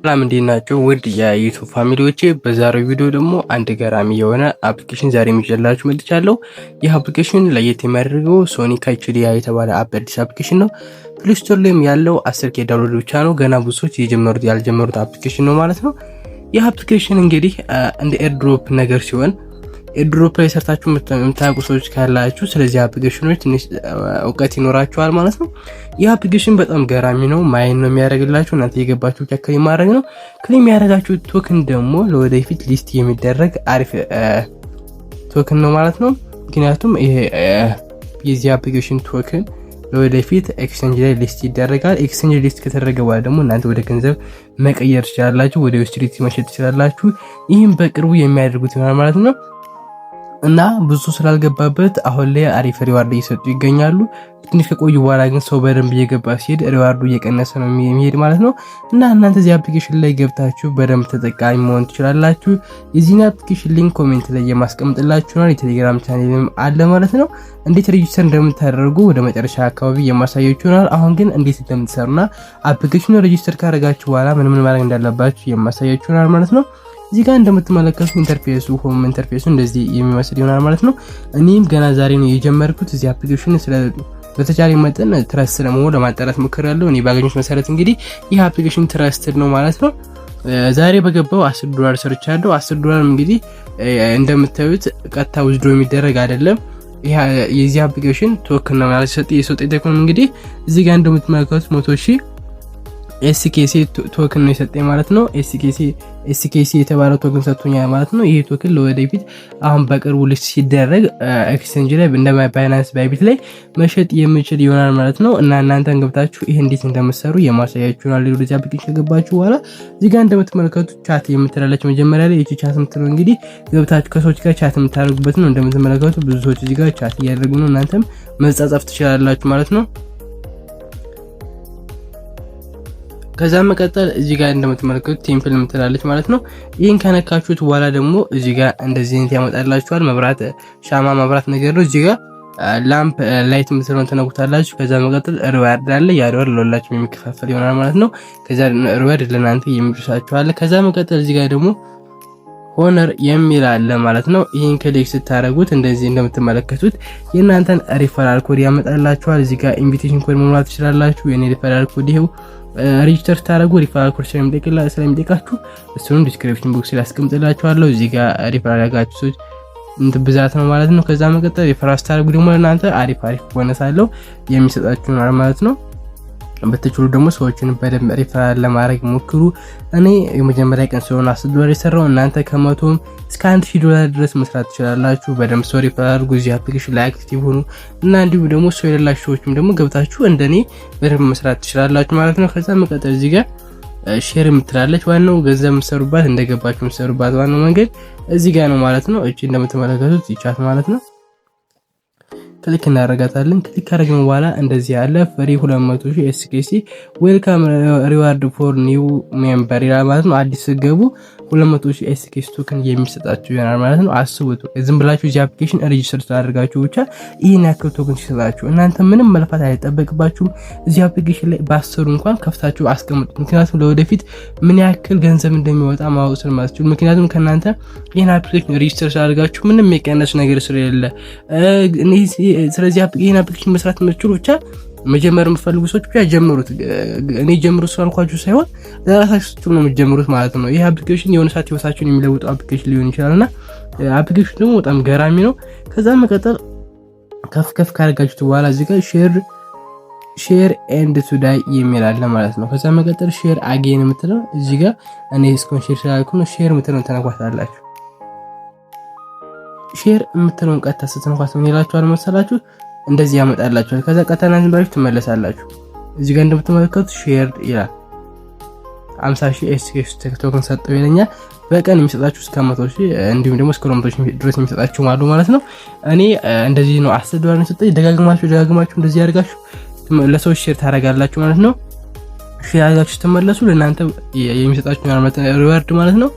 ሰላም እንዴት ናችሁ? ውድ የዩቲዩብ ፋሚሊዎቼ፣ በዛሬው ቪዲዮ ደግሞ አንድ ገራሚ የሆነ አፕሊኬሽን ዛሬ ይዤላችሁ መጥቻለሁ። ይህ አፕሊኬሽን ለየት የሚያደርገው ሶኒክ ኤችዲአይ የተባለ አዲስ አፕሊኬሽን ነው። ፕሌይ ስቶር ላይም ያለው 10K ዳውንሎድ ብቻ ነው። ገና ብዙ ሰዎች ያልጀመሩት አፕሊኬሽን ነው ማለት ነው። ይህ አፕሊኬሽን እንግዲህ እንደ ኤርድሮፕ ነገር ሲሆን ኤርድሮፕ ላይ ሰርታችሁ የምታውቁ ሰዎች ካላችሁ ስለዚህ አፕሊኬሽኖች ትንሽ እውቀት ይኖራችኋል ማለት ነው። ይህ አፕሊኬሽን በጣም ገራሚ ነው። ማይን ነው የሚያደርግላችሁ። እናንተ የገባችሁ ብቻ ክሌም ማድረግ ነው። ክሌም ያደረጋችሁ ቶክን ደግሞ ለወደፊት ሊስት የሚደረግ አሪፍ ቶክን ነው ማለት ነው። ምክንያቱም ይሄ የዚህ አፕሊኬሽን ቶክን ለወደፊት ኤክስቼንጅ ላይ ሊስት ይደረጋል። ኤክስቼንጅ ሊስት ከተደረገ በኋላ ደግሞ እናንተ ወደ ገንዘብ መቀየር ትችላላችሁ፣ ወደ ዩኤስዲቲ መሸጥ ትችላላችሁ። ይህም በቅርቡ የሚያደርጉት ይሆናል ማለት ነው። እና ብዙ ስላልገባበት አሁን ላይ አሪፍ ሪዋርድ እየሰጡ ይገኛሉ። ትንሽ ከቆዩ በኋላ ግን ሰው በደንብ እየገባ ሲሄድ ሪዋርዱ እየቀነሰ ነው የሚሄድ ማለት ነው። እና እናንተ እዚህ አፕሊኬሽን ላይ ገብታችሁ በደንብ ተጠቃሚ መሆን ትችላላችሁ። የዚህን አፕሊኬሽን ሊንክ ኮሜንት ላይ የማስቀምጥላችሁ ነው። የቴሌግራም ቻናልም አለ ማለት ነው። እንዴት ሬጂስተር እንደምታደርጉ ወደ መጨረሻ አካባቢ የማሳያችሁ ነው። አሁን ግን እንዴት እንደምትሰሩና አፕሊኬሽኑ ሬጂስተር ካደረጋችሁ በኋላ ምን ማድረግ እንዳለባችሁ የማሳያችሁ ነው ማለት ነው። እዚህ ጋር እንደምትመለከቱት ኢንተርፌሱ ሆም ኢንተርፌሱ እንደዚህ የሚመስል ይሆናል ማለት ነው። እኔም ገና ዛሬ ነው የጀመርኩት እዚህ አፕሊኬሽን። በተቻለ መጠን ትረስት ለመሆን ለማጣራት ሞክሬያለሁ። እኔ ባገኙት መሰረት እንግዲህ ይህ አፕሊኬሽን ትረስትድ ነው ማለት ነው። ዛሬ በገባው $10 ሰርቻለሁ። $10 እንግዲህ እንደምታዩት ቀጥታ ውዝድሮ የሚደረግ አይደለም። የዚህ አፕሊኬሽን ቶክን ነው ማለት የሰጠ ቶክን እንግዲህ እዚህ ጋር እንደምትመለከቱት 100,000 ኤስኬሲ ቶክን ነው የሰጠኝ ማለት ነው። ኤስኬሲ የተባለው ቶክን ሰጥቶኛል ማለት ነው። ይሄ ቶክን ለወደፊት አሁን በቅርቡ ሊስት ሲደረግ ኤክስቼንጅ ላይ እንደ ባይናንስ ባይቢት ላይ መሸጥ የምችል ይሆናል ማለት ነው። እና እናንተን ገብታችሁ ይሄ እንዴት እንደምትሰሩ የማሳያችሁ ነው። ለዚህ አፕሊኬሽን ከገባችሁ በኋላ እዚህ ጋር እንደምትመለከቱት ቻት የምትላለች መጀመሪያ ላይ እቺ ቻት የምትለው እንግዲህ ገብታችሁ ከሰዎች ጋር ቻት የምታደርጉበት ነው። እንደምትመለከቱት ብዙ ሰዎች እዚህ ጋር ቻት እያደረጉ ነው። እናንተም መጻጻፍ ትችላላችሁ ማለት ነው። ከዛ መቀጠል እዚህ ጋር እንደምትመለከቱት ቴምፕል የምትላለች ማለት ነው። ይሄን ከነካችሁት በኋላ ደግሞ እዚህ ጋር እንደዚህ አይነት ያመጣላችኋል። መብራት ሻማ መብራት ነገር ነው። እዚህ ጋር ላምፕ ላይት የምትለውን ተነኩታላችሁ። ከዛ መቀጠል ሪዋርድ አለ። ያ ሪዋርድ ለሁላችሁ የሚከፋፈል ይሆናል ማለት ነው። ከዛ ሪዋርድ ለእናንተ የሚደርሳችሁ አለ። ከዛ መቀጠል እዚህ ጋር ደግሞ ሆነር የሚል አለ ማለት ነው። ይሄን ክሊክ ስታደርጉት እንደዚህ እንደምትመለከቱት የእናንተን ሪፈራል ኮድ ያመጣላችኋል። እዚህ ጋር ኢንቪቴሽን ኮድ መሙላት ትችላላችሁ። የኔ ሪፈራል ኮድ ይሄው ሬጂስተር ታደርጉ ሪፈራል ኮድ ስለሚጠይቃችሁ እሱንም ዲስክሪፕሽን ቦክስ ላይ አስቀምጥላችኋለሁ። እዚህ ጋር ሪፈራል ያጋችሁ ሰዎች ብዛት ነው ማለት ነው። ከዛ መቀጠል ሪፈራል ታደርጉ ደግሞ ለእናንተ አሪፍ ቦነስ አለው የሚሰጣችሁ ነው ማለት ነው። በተችሉ ደግሞ ሰዎችን በደንብ ሪፈራል ለማድረግ ሞክሩ። እኔ የመጀመሪያ ቀን ስለሆነ $10 የሰራው እናንተ ከ100 እስከ $1000 ድረስ መስራት ትችላላችሁ። በደንብ ሰው ሪፈራል አድርጉ። እዚህ አፕሊኬሽን ላይ አክቲቭ ሆኑ እና እንዲሁም ደግሞ ሰው የሌላችሁ ሰዎችም ደግሞ ገብታችሁ እንደኔ በደንብ መስራት ትችላላችሁ ማለት ነው። ከዛ መቀጠል እዚህ ጋር ሼር የምትላለች ዋናው ገንዘብ የምትሰሩባት እንደገባችሁ የምትሰሩባት ዋናው መንገድ እዚህ ጋር ነው ማለት ነው። እቺ እንደምትመለከቱት ይቻት ማለት ነው። ክሊክ እናደርጋታለን። ክሊክ ካደረግን በኋላ እንደዚህ ያለ ፍሪ 200,000 ኤስኬሲ ዌልካም ሪዋርድ ፎር ኒው ሜምበር ይላል ማለት ነው። አዲስ ገቡ 200,000 ኤስኬሲ ቶክን የሚሰጣችሁ ይሆናል ማለት ነው። አስቡት ዝም ብላችሁ እዚህ አፕሊኬሽን ሬጂስተር ታደርጋችሁ ብቻ ይሄን ያክል ቶክን ሲሰጣችሁ እናንተ ምንም መልፋት አይጠበቅባችሁም። እዚህ አፕሊኬሽን ላይ ባሰሩ እንኳን ከፍታችሁ አስቀምጡት። ምክንያቱም ለወደፊት ምን ያክል ገንዘብ እንደሚወጣ ማወቅ ስለማትችሉ፣ ምክንያቱም ከናንተ ይሄን አፕሊኬሽን ሬጂስተር ታደርጋችሁ ምንም የቀነስ ነገር ስለሌለ ስለዚህ ይሄን አፕሊኬሽን መስራት የምትችሉ ብቻ መጀመር የምትፈልጉ ሰዎች ብቻ ጀምሩት። እኔ ጀምሩት ስላልኳችሁ ሳይሆን ለራሳችሁ ነው የምትጀምሩት ማለት ነው። ይሄ አፕሊኬሽን የሆነ ሰዓት ህይወታችሁን የሚለውጥ አፕሊኬሽን ሊሆን ይችላልና አፕሊኬሽኑ ደግሞ በጣም ገራሚ ነው። ከዛ መቀጠል ከፍ ካደረጋችሁት በኋላ እዚህ ጋር ሼር ኤንድ ቱ ዳይ የሚል አለ ማለት ነው። ከዛ መቀጠል ሼር አጌን የምትለው እዚህ ጋር እኔ እስኮን ሼር ስላልኩ ነው ሼር የምትለው ተነኳታላችሁ። ሼር የምትለውን ቀጥታ ስትነኳት ምን ይላችኋል መሰላችሁ? እንደዚህ ያመጣላችኋል። ከዛ ቀጥታ እናንተ ባችሁ ትመለሳላችሁ። እዚህ ጋር እንደምትመለከቱት ሼር ይላል 50,000 ኤስኬስ ቶክን ሰጠው ይለኛል። በቀን የሚሰጣችሁ እስከ 100,000 እንዲሁም ደግሞ እስከ 200,000 ድረስ የሚሰጣችሁ ማለት ነው ማለት ነው። እኔ እንደዚህ ነው $10 ነው ሰጠኝ። ደጋግማችሁ እንደዚህ ያርጋችሁ ለሰዎች ሼር ታደርጋላችሁ ማለት ነው። ሼር አድርጋችሁ ተመለሱ ለእናንተ የሚሰጣችሁ ሪዋርድ ማለት ነው።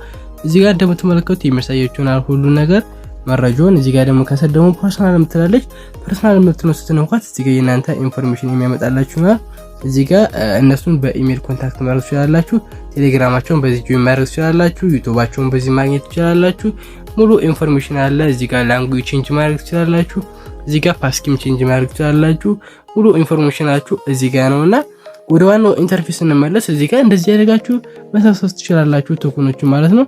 እዚህ ጋር እንደምትመለከቱት የሚያሳያችሁና ሁሉ ነገር መረጃውን እዚህ ጋር ደግሞ ከሰር ደግሞ ፐርሰናል የምትላለች ፐርሰናል የምትነሱት እንኳን እዚህ ጋር የናንተ ኢንፎርሜሽን የሚያመጣላችሁና እዚህ ጋር እነሱን በኢሜል ኮንታክት ማድረግ ትችላላችሁ። ቴሌግራማቸውን በዚህ ጆይን ማድረግ ትችላላችሁ። ዩቲዩባቸውን በዚህ ማግኘት ትችላላችሁ። ሙሉ ኢንፎርሜሽን አለ። እዚህ ጋር ላንጉዌጅ ቼንጅ ማድረግ ትችላላችሁ። እዚህ ጋር ፓስኪም ቼንጅ ማድረግ ትችላላችሁ። ሙሉ ኢንፎርሜሽናችሁ እዚህ ጋር ነውና ወደ ዋናው ኢንተርፌስ እንመለስ። እዚህ ጋር እንደዚህ ያደርጋችሁ መሳሰስ ትችላላችሁ ቶከኖቹ ማለት ነው።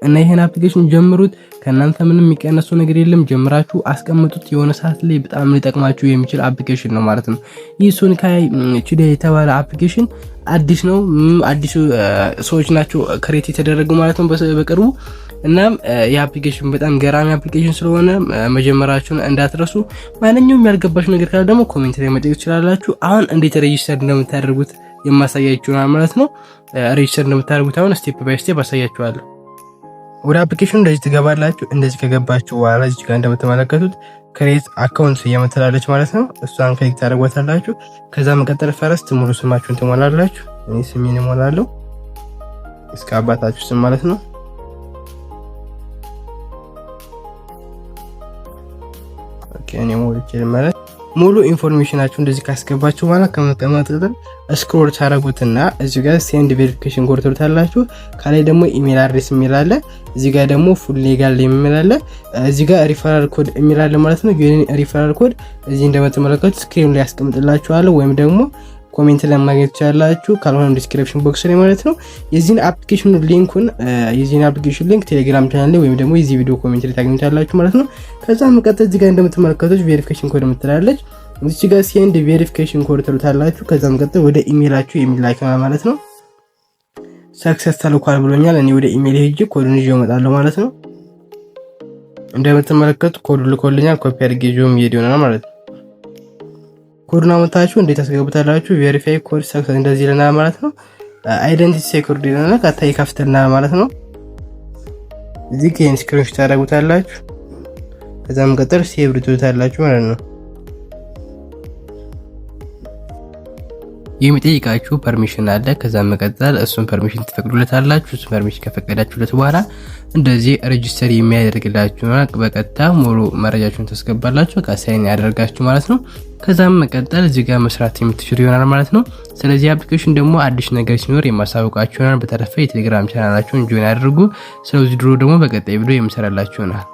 እና ይሄን አፕሊኬሽን ጀምሩት። ከናንተ ምንም የሚቀነሱ ነገር የለም። ጀምራችሁ አስቀምጡት። የሆነ ሰዓት ላይ በጣም ሊጠቅማችሁ የሚችል አፕሊኬሽን ነው ማለት ነው። ይህ ሶኒካይ ቱዴይ የተባለ አፕሊኬሽን አዲስ ነው። አዲሱ ሰዎች ናቸው ክሬት የተደረገው ማለት ነው በቅርቡ። እናም የአፕሊኬሽን በጣም ገራሚ አፕሊኬሽን ስለሆነ መጀመራችሁን እንዳትረሱ። ማንኛውም ያልገባችሁ ነገር ካለ ደግሞ ኮሜንት ላይ መጠየቅ ትችላላችሁ። አሁን እንዴት ሬጂስተር እንደምታደርጉት የማሳያችሁ ማለት ነው። ሬጂስተር እንደምታደርጉት አሁን ስቴፕ ባይ ስቴፕ አሳያችኋለሁ። ወደ አፕሊኬሽኑ እንደዚህ ትገባላችሁ። እንደዚህ ከገባችሁ በኋላ እዚህ ጋር እንደምትመለከቱት ክሬት አካውንት የምትላለች ማለት ነው። እሷን ክሊክ ታደርጓታላችሁ። ከዛ መቀጠል ፈረስት ሙሉ ስማችሁን ትሞላላችሁ። እኔ ስሜን እሞላለሁ እስከ አባታችሁ ስም ማለት ነው። ኦኬ እኔ ሞልቼ ማለት ሙሉ ኢንፎርሜሽናችሁ እንደዚህ ካስገባችሁ በኋላ ከመቀመጥልን ስክሮል ታረጉትና እዚህ ጋር ሴንድ ቬሪፊኬሽን ኮድ ትሉታላችሁ። ካላይ ደግሞ ኢሜል አድሬስ የሚላለ እዚህ ጋር ደግሞ ፉል ሌጋል የሚላለ እዚህ ጋር ሪፈራል ኮድ የሚላለ ማለት ነው። የኔ ሪፈራል ኮድ እዚህ እንደምትመለከቱት ስክሪን ላይ ያስቀምጥላችኋለሁ ወይም ደግሞ ኮሜንት ላይ ማግኘት ትችላላችሁ፣ ካልሆነ ዲስክሪፕሽን ቦክስ ላይ ማለት ነው። የዚህን አፕሊኬሽን ሊንክ ቴሌግራም ቻናል ላይ ወይም ደግሞ የዚህ ቪዲዮ ኮሜንት ላይ ታገኙታላችሁ ማለት ነው። ከዛ መቀጠል እዚህ ጋር እንደምትመለከቱት ቬሪፊኬሽን ኮድ የምትላለች እዚህ ጋር ሴንድ ቬሪፊኬሽን ኮድ ትሉታላችሁ። ከዛ መቀጠል ወደ ኢሜላችሁ የሚላክ ማለት ነው። ሰክሰስ ተልኳል ብሎኛል። እኔ ወደ ኢሜል ሄጄ ኮዱን ይዤ እመጣለሁ ማለት ነው። እንደምትመለከቱት ኮዱ ልኮልኛል። ኮፒ አድርጌ ይዤው መሄድ ይሆናል ማለት ነው። ኮዱን አመጣችሁ እንዴት አስገቡታላችሁ? ቬሪፋይ ኮድ ሰክሰስ እንደዚህ ይለናል ማለት ነው። አይደንቲቲ ሴኩሪቲ ይለናል። ከታይ ከፍተናል ማለት ነው። እዚህ ጋር ስክሪንሾት ታደርጉታላችሁ። ከዛም ቀጥታ ሴቭ ትሉታላችሁ ማለት ነው። የሚጠይቃችሁ ፐርሚሽን አለ። ከዛም መቀጠል እሱን ፐርሚሽን ትፈቅዱለታላችሁ። እሱን ፐርሚሽን ከፈቀዳችሁለት በኋላ እንደዚህ ሬጂስተር የሚያደርግላችሁ በቀጥታ ሙሉ መረጃችሁን ታስገባላችሁ። ከሳይን ያደርጋችሁ ማለት ነው። ከዛም መቀጠል እዚህ ጋር መስራት የምትችሉ ይሆናል ማለት ነው። ስለዚህ አፕሊኬሽን ደግሞ አዲስ ነገር ሲኖር የማሳውቃችሁ ይሆናል። በተረፈ የቴሌግራም ቻናላችሁን ጆይን አድርጉ። ስለዚህ ድሮ ደግሞ በቀጣይ ቪዲዮ የምሰራላችሁ ይሆናል።